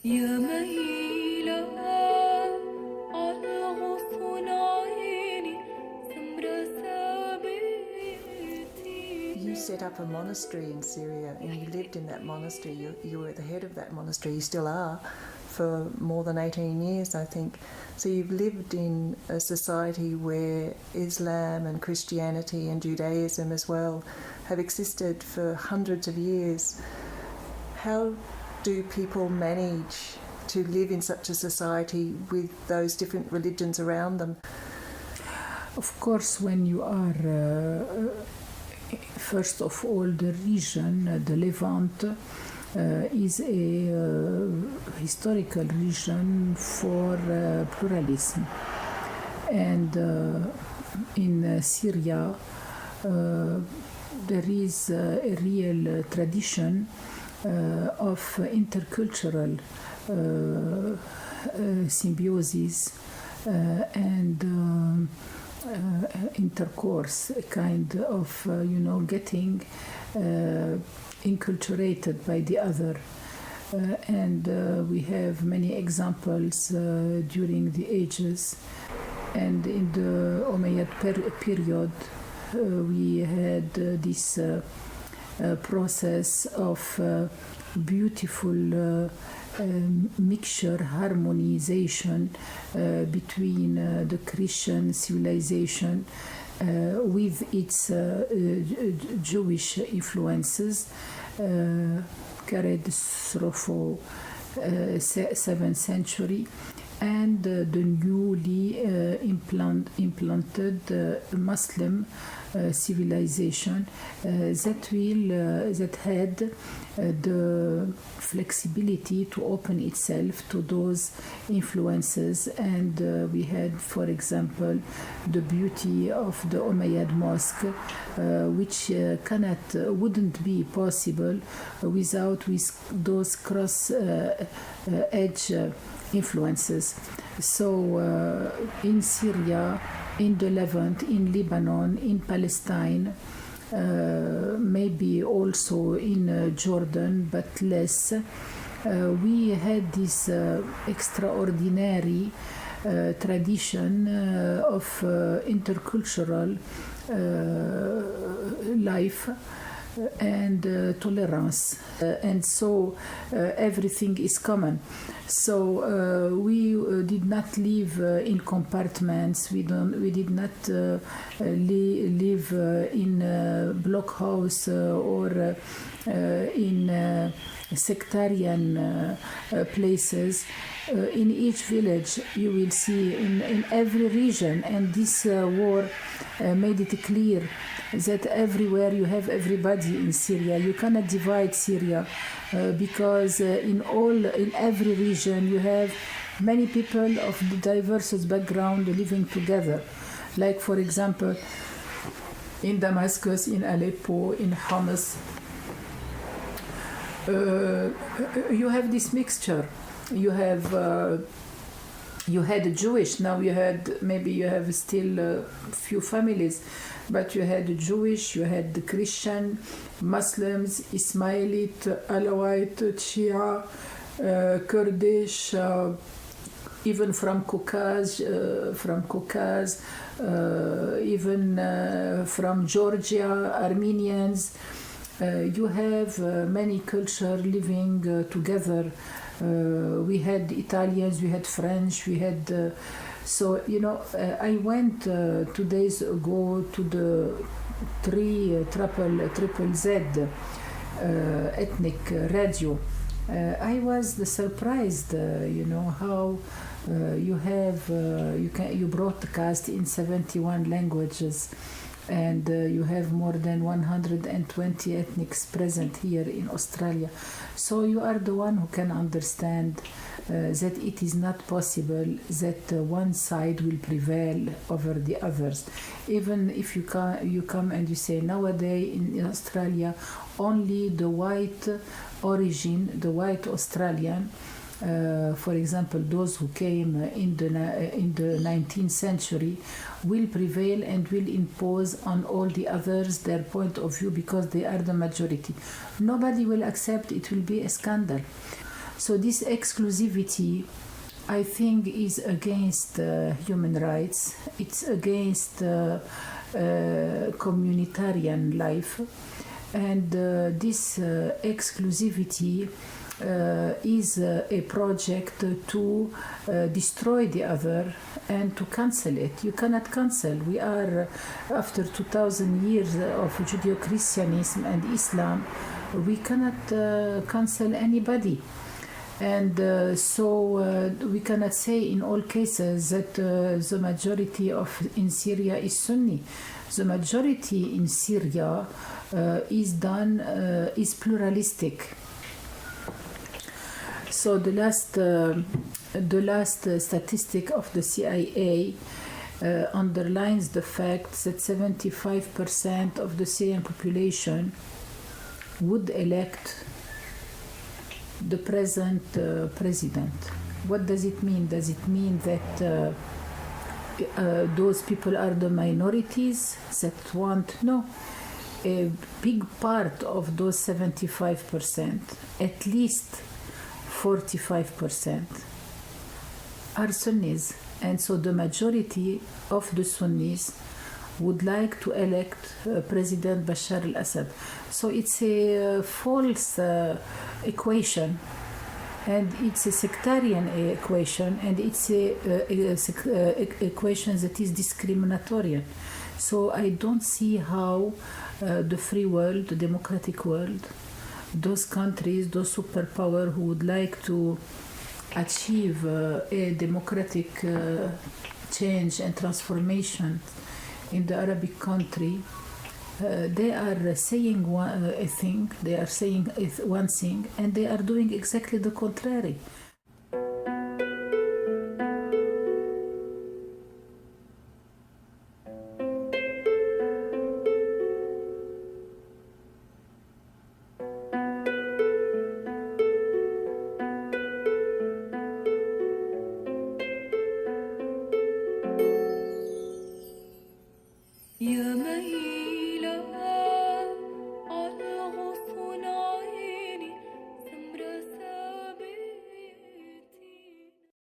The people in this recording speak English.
يا ميلا على غصن عيني سمر ثابتي. You set up a monastery in Syria and you lived in that monastery. You were the head of that monastery, you still are, for more than 18 years, I think. So you've lived in a society where Islam and Christianity and Judaism as well have existed for hundreds of years. How do people manage to live in such a society with those different religions around them? Of course, when you are, first of all, the region, the Levant, is a historical region for pluralism. And in Syria, there is a real tradition of intercultural symbiosis and intercourse, a kind of, getting enculturated by the other. And we have many examples during the ages. And in the Umayyad period, we had this process of beautiful mixture, harmonization between the Christian civilization with its Jewish influences carried through 7th century, and the newly implanted Muslim civilization that had the flexibility to open itself to those influences. And we had, for example, the beauty of the Umayyad mosque, which wouldn't be possible without those cross edge influences. So in Syria, in the Levant, in Lebanon, in Palestine, maybe also in Jordan, but less, we had this extraordinary tradition of intercultural life and tolerance, and so everything is common. So we did not live in compartments. We did not live in block house or in sectarian places. In each village, you will see in every region, and this war made it clear that everywhere you have everybody in Syria. You cannot divide Syria because in every region you have many people of the diverse background living together. Like, for example, in Damascus, in Aleppo, in Homs, you have this mixture. You had Jewish, now you have still a few families, but you had Jewish, you had the Christian, Muslims, Ismailite, Alawite, Shia, Kurdish, even from Caucasus, even from Georgia, Armenians. You have many cultures living together. We had Italians, we had French, we had... I went 2 days ago to the triple Z ethnic radio. I was surprised, how you broadcast in 71 languages, and you have more than 120 ethnics present here in Australia. So you are the one who can understand that it is not possible that one side will prevail over the others. Even if you come and you say nowadays in Australia only the white origin, the white Australian, for example, those who came in the 19th century will prevail and will impose on all the others their point of view because they are the majority. Nobody will accept it, will be a scandal. So this exclusivity, I think, is against human rights. It's against communitarian life, and this exclusivity is a project to destroy the other and to cancel it. You cannot cancel. We are, after 2000 years of Judeo-Christianism and Islam, we cannot cancel anybody. And so we cannot say in all cases that the majority in Syria is Sunni. The majority in Syria is pluralistic. So the last statistic of the CIA underlines the fact that 75% of the Syrian population would elect the present president. What does it mean? Does it mean that those people are the minorities that want? No. A big part of those 75%, at least 45%, are Sunnis. And so the majority of the Sunnis would like to elect President Bashar al-Assad. So it's a false equation, and it's a sectarian equation, and it's a equation that is discriminatory. So I don't see how the free world, the democratic world, those countries, those superpowers who would like to achieve a democratic change and transformation in the Arabic country, they are saying one thing, and they are doing exactly the contrary.